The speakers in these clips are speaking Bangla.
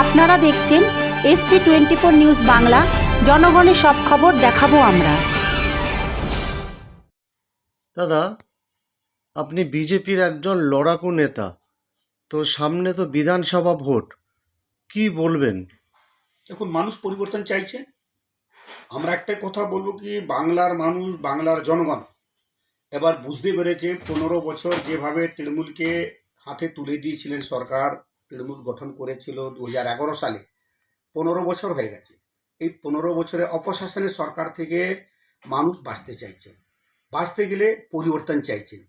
আপনারা দেখছেন SP24 নিউজ বাংলা। জনগণের সব খবর দেখাবো আমরা। দাদা, আপনি বিজেপির একজন লড়াকু নেতা, তো সামনে তো বিধানসভা ভোট, কি বলবেন? এখন মানুষ পরিবর্তন চাইছে। আমরা একটা কথা বলবো কি, বাংলার মানুষ, বাংলার জনগণ এবার বুঝতে পেরেছে 15 বছর যেভাবে তৃণমূলকে হাতে তুলে দিয়েছিলেন সরকার, তৃণমূল গঠন করেছিল 2011 সালে, 15 বছর হয়ে গেছে। এই 15 বছরে অপশাসনের সরকার থেকে মানুষ বাঁচতে চাইছে। বাঁচতে গেলে পরিবর্তন চাইছেন।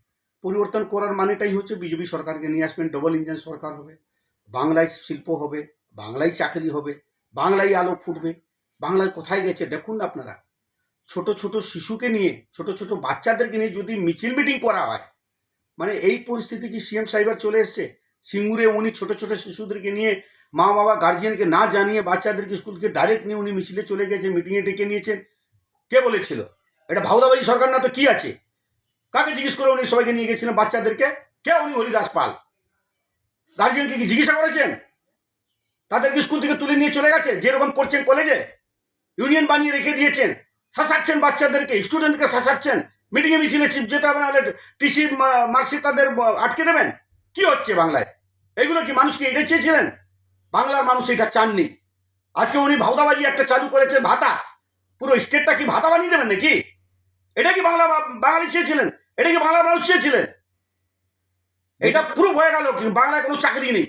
পরিবর্তন করার মানেটাই হচ্ছে বিজেপি সরকারকে নিয়ে আসবেন, ডবল ইঞ্জিন সরকার হবে, বাংলায় শিল্প হবে, বাংলায় চাকরি হবে, বাংলায় আলো ফুটবে। বাংলায় কোথায় গেছে দেখুন না আপনারা। ছোট ছোট শিশুকে নিয়ে, ছোট ছোট বাচ্চাদেরকে নিয়ে যদি মিছিল মিটিং করা হয়, মানে এই পরিস্থিতি কি সিএম সাহেবের চলে এসছে? সিঙ্গুরে উনি ছোট ছোট শিশুদেরকে নিয়ে, মা বাবা গার্জিয়ানকে না জানিয়ে বাচ্চাদেরকে স্কুল থেকে ডাইরেক্ট নিয়ে উনি মিছিলে চলে গেছে, মিটিংয়ে ডেকে নিয়েছেন। কে বলেছিল? এটা ভাউদাবাজি সরকার না তো কি আছে? কাকে জিজ্ঞেস করে উনি সবাইকে নিয়ে গেছিলেন বাচ্চাদেরকে? কে উনি? হরিদাস পাল। গার্জিয়ানকে কি জিজ্ঞাসা করেছেন? তাদেরকে স্কুল থেকে তুলে নিয়ে চলে গেছে, যেরকম পড়ছেন কলেজে ইউনিয়ন বানিয়ে রেখে দিয়েছেন, শাসাচ্ছেন বাচ্চাদেরকে, স্টুডেন্টকে শাসাচ্ছেন। মিটিংয়ে মিছিলে চিপ যেতে হবে, নাহলে টিসি মার্কশিট তাদের আটকে দেবেন। কি হচ্ছে বাংলায়? এগুলো কি মানুষকে এটা চেয়েছিলেন? বাংলার মানুষ এটা চাননি। আজকে উনি ভাউদাবাজি একটা চালু করেছে, ভাতা, পুরো স্টেটটা কি ভাতা বানিয়ে দেবেন নাকি? এটা কি বাঙালি চেয়েছিলেন? এটা কি বাংলার মানুষ চেয়েছিলেন? এটা প্রুফ হয়ে গেল কি বাংলায় কোনো চাকরি নেই।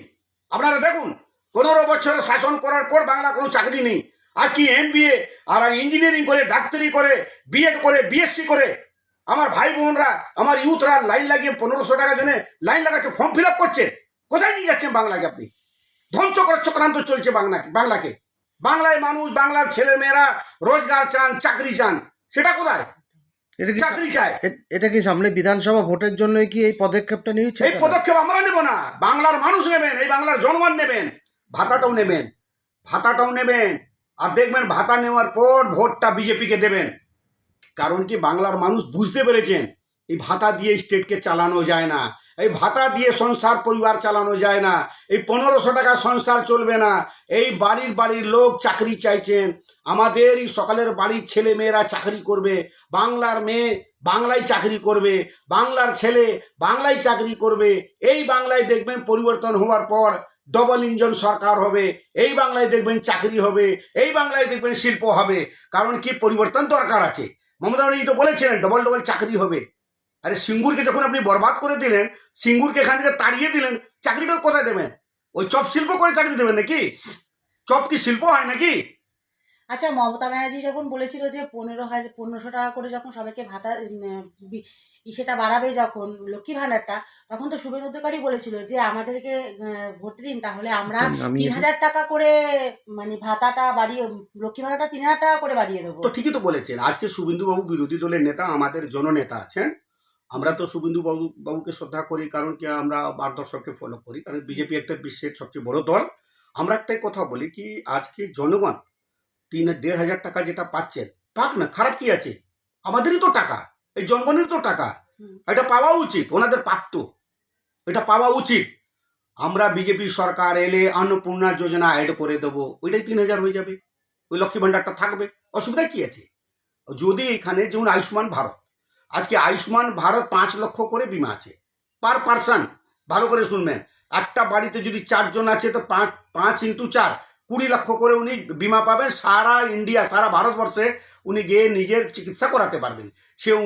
আপনারা দেখুন, 15 বছর শাসন করার পর বাংলা কোনো চাকরি নেই। আজ কি MBA আর ইঞ্জিনিয়ারিং করে, ডাক্তারি করে, বিএড করে, বিএসসি করে আমার ভাই বোনরা, আমার ইউথরা লাইন লাগিয়ে 1500 টাকা জন্য লাইন লাগাচ্ছে, ফর্ম ফিল আপ করছে। কোথায় নিয়ে যাচ্ছেন বাংলাকে? আপনি ধ্বংস করার চক্রান্ত চলছে বাংলাকে। বাংলায় মানুষ, বাংলার ছেলে মেয়েরা রোজগার চান, চাকরি চান, সেটা কোথায়? চাকরি চায়। এটা কি সামনে বিধানসভা ভোটের জন্য কি এই পদক্ষেপটা নিয়েছে? এই পদক্ষেপ আমরা নেব না, বাংলার মানুষ নেবেন, এই বাংলার জনগণ নেবেন। ভাতাটাও নেবেন, ভাতাটাও নেবেন। আর দেখবেন ভাতা নেওয়ার পর ভোটটা বিজেপিকে দেবেন। কারণ কি, বাংলার মানুষ বুঝতে পেরেছেন এই ভাতা দিয়ে স্টেটকে চালানো যায় না, এই ভাতা দিয়ে সংসার পরিবার চালানো যায় না, এই 1500 টাকা সংসার চলবে না। এই বাড়ির লোক চাকরি চাইছেন, আমাদের এই সকালের বাড়ির ছেলে মেয়েরা চাকরি করবে, বাংলার মেয়ে বাংলায় চাকরি করবে, বাংলার ছেলে বাংলায় চাকরি করবে। এই বাংলায় দেখবেন পরিবর্তন হওয়ার পর ডবল ইঞ্জিন সরকার হবে, এই বাংলায় দেখবেন চাকরি হবে, এই বাংলায় দেখবেন শিল্প হবে। কারণ কি, পরিবর্তন দরকার আছে। মমতা ব্যানার্জি তো বলেছিলেন ডবল ডবল চাকরি হবে। আরে সিঙ্গুরকে যখন আপনি বরবাদ করে দিলেন, সিঙ্গুরকে এখান থেকে তাড়িয়ে দিলেন, চাকরিটা কোথায় দেবেন? ওই চপ শিল্প করে চাকরি দেবেন নাকি? চপ কি শিল্প হয় নাকি? আচ্ছা, মমতা ব্যানার্জি যখন বলেছিল যে 1500 টাকা করে যখন সবাইকে ভাতা সেটা বাড়াবে, যখন লক্ষ্মী ভাণ্ডারটা, তখন তো শুভেন্দু অধিকারী বলেছিল যে আমাদেরকে ভোট দিন, তাহলে আমরা 3000 টাকা করে, মানে ভাতাটা বাড়িয়ে, লক্ষ্মী ভাণ্ডারটা 3000 টাকা করে বাড়িয়ে দেবো। তো ঠিকই তো বলেছেন। আজকে শুভেন্দু বাবু বিরোধী দলের নেতা, আমাদের জননেতা আছেন। আমরা তো শুভেন্দু বাবুকে শ্রদ্ধা করি, কারণ কি আমরা মার্গদর্শককে ফলো করি, কারণ বিজেপি একটা বিশ্বের সবচেয়ে বড় দল। আমরা একটাই কথা বলি কি, আজকে জনগণ 3,500 টাকা যেটা পাচ্ছেন, পাক না, খারাপ কি আছে? আমাদেরই তো টাকা, এই জনগণের তো টাকা, এটা পাওয়া উচিত, ওনাদের প্রাপ্ত, এটা পাওয়া উচিত। আমরা বিজেপি সরকার এলে অন্নপূর্ণা যোজনা অ্যাড করে দেবো, ওইটাই 3000 হয়ে যাবে, ওই লক্ষ্মী ভাণ্ডারটা থাকবে, অসুবিধা কি আছে? যদি এখানে যেমন আয়ুষ্মান ভারত, আজকে আয়ুষ্মান ভারত 5 লক্ষ করে বিমা আছে পার পার্সন। ভালো করে শুনবেন, একটা বাড়িতে যদি 4 জন আছে তো 5 × 4 20 লক্ষ করে উনি বিমা পাবেন। সারা ইন্ডিয়া, সারা ভারতবর্ষে উনি গিয়ে নিজের চিকিৎসা করাতে পারবেন।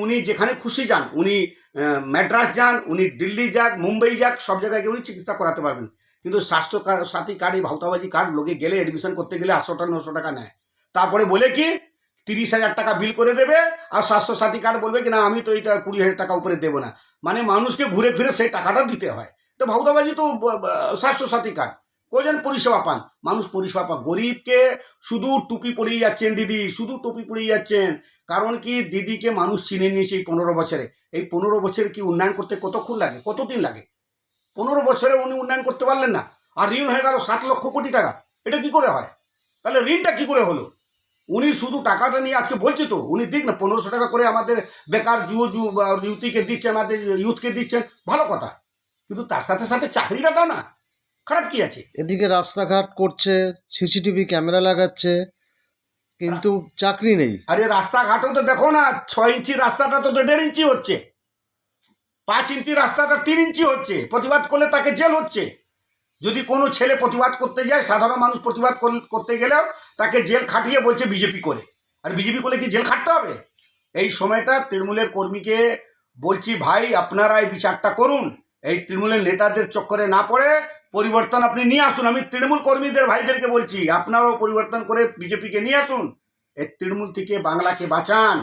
উনি যেখানে খুশি যান, উনি ম্যাড্রাস যান, উনি দিল্লি যাক, মুম্বাই যাক, সব জায়গায় গিয়ে উনি চিকিৎসা করাতে পারবেন। কিন্তু স্বাস্থ্য সাথী কার্ড, এই ভাউতাবাজি কার্ড লোকে গেলে অ্যাডমিশন করতে গেলে 800-900 টাকা নেয়। তারপরে বলে কি 30,000 টাকা বিল করে দেবে, আর স্বাস্থ্য সাথী কার্ড বলবে কি না আমি তো এইটা 20,000 টাকা উপরে দেবো না। মানে মানুষকে ঘুরে ফিরে সেই টাকাটা দিতে হয়। তো ভাউতাবাজি তো স্বাস্থ্য সাথী কার্ড, কজন পরিষেবা পান? মানুষ পরিষেবা পান। গরিবকে শুধু টুপি পরিয়ে যাচ্ছেন দিদি, শুধু টুপি পরিয়ে যাচ্ছেন। কারণ কি, দিদিকে মানুষ চিনে নিয়েছে এই 15 বছরে। এই 15 বছরে কি উন্নয়ন করতে কতক্ষণ লাগে, কতদিন লাগে? 15 বছরে উনি উন্নয়ন করতে পারলেন না, আর ঋণ হয়ে গেল 7 লক্ষ কোটি টাকা। এটা কি করে হয়? তাহলে ঋণটা কি করে হলো? উনি শুধু টাকাটা নিয়ে আজকে বলছে তো, উনি দিক না 1500 টাকা করে আমাদের বেকার যুবতীকে দিচ্ছেন, আমাদের ইউথকে দিচ্ছেন, ভালো কথা, কিন্তু তার সাথে সাথে চাকরিটা দাও না। খারাপ কি আছে? এদিকে রাস্তাঘাট করছে, সিসিটিভি ক্যামেরা লাগাচ্ছে, কিন্তু চাকরি নেই। আরে রাস্তাঘাটও তো দেখো না, 6 ইঞ্চি রাস্তাটা তো 1.5 ইঞ্চি হচ্ছে, 5 ইঞ্চি রাস্তাটা 3 ইঞ্চি হচ্ছে। প্রতিবাদ করলে তাকে জেল হচ্ছে। যদি কোনো ছেলে প্রতিবাদ করতে যায়, সাধারণ মানুষ প্রতিবাদ করতে গেলেও তাকে জেল খাটিয়ে বলছে বিজেপি করে। আর বিজেপি করলে কি জেল খাটতে হবে? এই সময়টা তৃণমূলের কর্মীকে বলছি, ভাই আপনারা এই বিচারটা করুন। এই তৃণমূলের নেতাদের চক্করে না পড়ে পরিবর্তন আপনি নিয়ে আসুন। আমি তৃণমূল কর্মীদের ভাইদেরকে বলছি, আপনারাও পরিবর্তন করে বিজেপিকে নিয়ে আসুন। এই তৃণমূল থেকে বাংলাকে বাঁচান।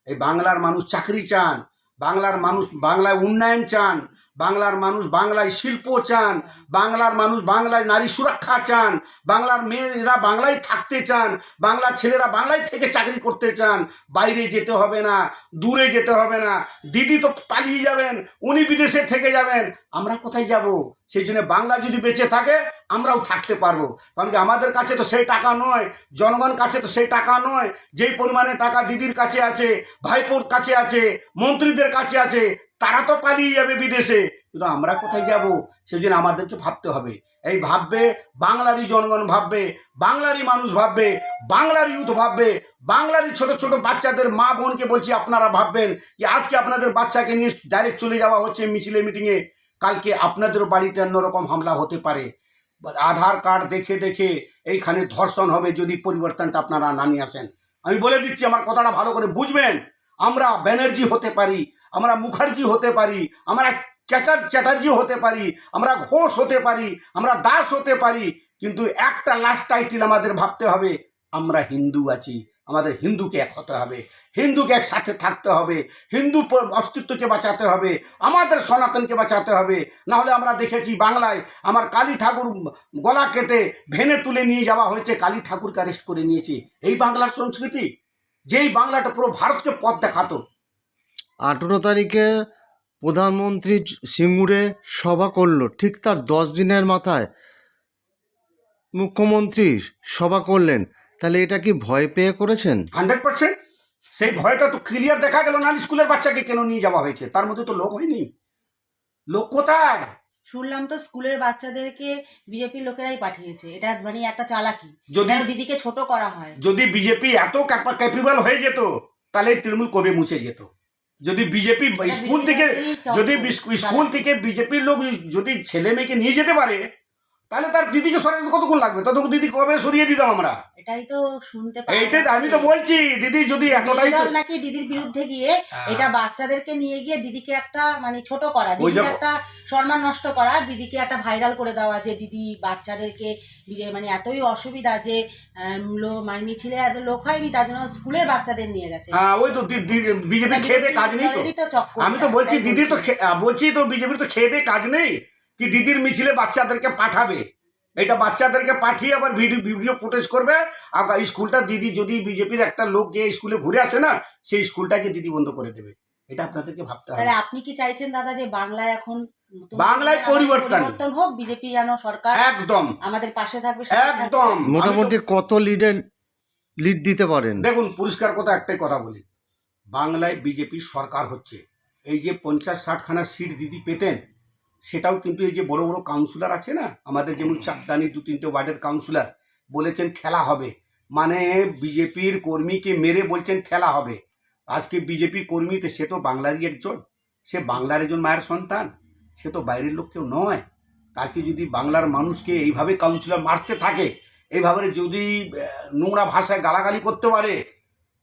এই বাংলার মানুষ চাকরি চান, বাংলার মানুষ বাংলায় উন্নয়ন চান, বাংলার মানুষ বাংলায় শিল্প চান, বাংলার মানুষ বাংলায় নারী সুরক্ষা চান, বাংলার মেয়েরা বাংলায় থাকতে চান, বাংলার ছেলেরা বাংলায় থেকে চাকরি করতে চান। বাইরে যেতে হবে না, দূরে যেতে হবে না। দিদি তো পালিয়ে যাবেন, উনি বিদেশে থেকে যাবেন, আমরা কোথায় যাব? সেই জন্য বাংলা যদি বেঁচে থাকে আমরাও থাকতে পারবো। কারণ কি আমাদের কাছে তো সেই টাকা নয়, জনগণ কাছে তো সেই টাকা নয়। যেই পরিমাণে টাকা দিদির কাছে আছে, ভাইপোর কাছে আছে, মন্ত্রীদের কাছে আছে, তারা তো পালিয়ে যাবে বিদেশে, কিন্তু আমরা কোথায় যাব? সেই জন্য আমাদেরকে ভাবতে হবে। এই ভাববে বাংলারই জনগণ, ভাববে বাংলারই মানুষ, ভাববে বাংলার ইউথ, ভাববে বাংলারই ছোট ছোট বাচ্চাদের মা বোনকে বলছি, আপনারা ভাববেন যে আজকে আপনাদের বাচ্চাকে নিয়ে ডাইরেক্ট চলে যাওয়া হচ্ছে মিছিলে মিটিংয়ে, কালকে আপনাদের বাড়িতে অন্যরকম হামলা হতে পারে। আধার কার্ড দেখে দেখে এইখানে ধর্ষণ হবে যদি পরিবর্তনটা আপনারা না নিয়ে আসেন। আমি বলে দিচ্ছি, আমার কথাটা ভালো করে বুঝবেন। আমরা ব্যানার্জি হতে পারি, আমরা মুখার্জি হতে পারি, আমরা চ্যাটার্জি হতে পারি, আমরা ঘোষ হতে পারি, আমরা দাস হতে পারি, কিন্তু একটা লাস্ট টাইটেল আমাদের ভাবতে হবে, আমরা হিন্দু আছি। আমাদের হিন্দুকে এক হতে হবে, হিন্দুকে একসাথে থাকতে হবে, হিন্দু অস্তিত্বকে বাঁচাতে হবে, আমাদের সনাতনকে বাঁচাতে হবে। না হলে আমরা দেখেছি বাংলায় আমার কালী ঠাকুর গলা কেটে ভেনে তুলে নিয়ে যাওয়া হয়েছে, কালী ঠাকুরকে অ্যারেস্ট করে নিয়েছে। এই বাংলার সংস্কৃতি, যেই বাংলাটা পুরো ভারতকে পথ দেখাতো। 18 তারিখে প্রধানমন্ত্রী সিঙ্গুরে সভা করলো, ঠিক তার 10 দিনের মাথায় মুখ্যমন্ত্রী সভা করলেন। তাহলে এটা কি ভয় পেয়ে করেছেন? 100%। সেই ভয়টা তো ক্লিয়ার দেখা গেল না। স্কুলের বাচ্চাকে কেন নিয়ে যাওয়া হয়েছে? তার মধ্যে তো লোক হয়নি। লোক কোথায়? শুনলাম তো স্কুলের বাচ্চাদেরকে বিজেপির লোকেরাই পাঠিয়েছে। এটা মানে একটা চালাকি, যদি দিদিকে ছোট করা হয়। যদি বিজেপি এত ক্যাপেবল হয়ে যেত তাহলে তৃণমূল কবে মুছে যেত। যদি বিজেপি স্কুল থেকে, যদি স্কুল থেকে বিজেপির লোক যদি ছেলে মেয়েকে নিয়ে যেতে পারে, তাহলে তার দিদিকে সরাতে কতক্ষণ লাগবে? ততক্ষণ দিদি কবে সরিয়ে দিতাম আমরা। এটাই তো শুনতে এইটাই আমি তো বলছি, দিদি যদি এতটাই নাকি দিদির বিরুদ্ধে গিয়ে এটা বাচ্চাদেরকে নিয়ে গিয়ে দিদিকে একটা মানে ছোট করা, দিদিকে একটা সম্মান নষ্ট করা, দিদিকে একটা ভাইরাল করে দেওয়া যে দিদি বাচ্চাদেরকে মানে এতই অসুবিধা যে মানে মিছিলে এত লোক হয়নি, তার জন্য স্কুলের বাচ্চাদের নিয়ে গেছে। ওই তো বিজেপি খেয়ে দিয়ে কাজ নেই তো। আমি তো বলছি দিদি তো বলছি তো বিজেপির তো খেয়ে দিয়ে কাজ নেই কি দিদির মিছিলে বাচ্চাদেরকে পাঠাবে। এটা বাচ্চাদেরকে পাঠিয়ে আবার ভিডিও ফুটেজ করবে। আর স্কুলটা দিদি, যদি বিজেপির একটা লোক যে স্কুলে ঘুরে আসে না, সেই স্কুলটাকে দিদি বন্ধ করে দেবে। এটা আপনাদেরকে ভাবতে হবে। তাহলে আপনি কি চাইছেন দাদা যে বাংলায় এখন বাংলায় পরিবর্তন হোক, বিজেপি যেন সরকার একদম আমাদের পাশে থাকবে একদম। মোটামুটি কত লিড দিতে পারেন? দেখুন, পরিষ্কার কথা একটাই কথা বলি, বাংলায় বিজেপি সরকার হচ্ছে। এই যে 50-60 খানা সিট দিদি পেতেন, সেটাও কিন্তু এই যে বড় বড় কাউন্সিলর আছে না আমাদের, যেমন চাকদানি 2-3টে ওয়ার্ডের কাউন্সিলর বলেছেন খেলা হবে, মানে বিজেপির কর্মীকে মেরে বলছেন খেলা হবে। আজকে বিজেপি কর্মীতে সে তো বাংলারই একজন, সে বাংলার একজন মায়ের সন্তান, সে তো বাইরের লোক কেউ নয়। আজকে যদি বাংলার মানুষকে এইভাবে কাউন্সিলর মারতে থাকে, এইভাবে যদি নোংরা ভাষায় গালাগালি করতে পারে,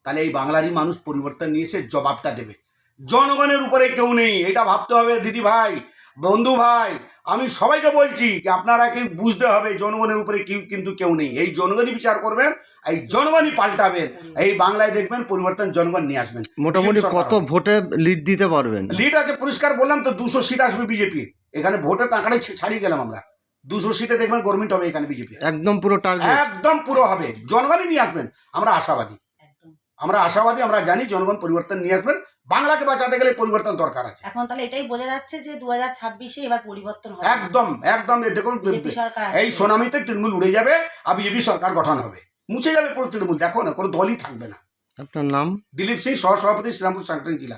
তাহলে এই বাংলারই মানুষ পরিবর্তন নিয়ে এসে জবাবটা দেবে। জনগণের উপরে কেউ নেই, এটা ভাবতে হবে দিদি ভাই, বন্ধু ভাই। আমি সবাইকে বলছি যে আপনারা কি বুঝতে হবে, জনগণের উপরে কিন্তু কেউ নেই। এই জনগণই বিচার করবেন, এই জনগণই পাল্টাবেন। এই বাংলায় দেখবেন পরিবর্তন জনগণ নিয়ে আসবেন। মোটামুটি কত ভোটে লিড দিতে পারবেন? লিড আছে পরিষ্কার বললাম তো, 200 সিট আসবে বিজেপির। এখানে ভোটের টাকাটাই ছাড়িয়ে গেলাম আমরা। 200 সিটে দেখবেন গভর্নমেন্ট হবে এখানে বিজেপি, একদম পুরো টার্গেট, একদম পুরো হবে। জনগণই নিয়ে আসবেন, আমরা আশাবাদী। আমরা জানি জনগণ পরিবর্তন নিয়ে আসবেন। বাংলাকে বাঁচাতে গেলে পরিবর্তন দরকার আছে। এখন তাহলে এটাই বোঝা যাচ্ছে যে 2026-এ এবার পরিবর্তন হবে। একদম একদম। দেখুন এই সুনামিতে তৃণমূল উড়ে যাবে আর বিজেপি সরকার গঠন হবে, মুছে যাবে পুরো তৃণমূল। দেখো না, কোনো দলই থাকবে না। আপনার নাম? দিলীপ সিং, সহসভাপতি, শ্রীরামপুর সাংগঠনিক জেলা।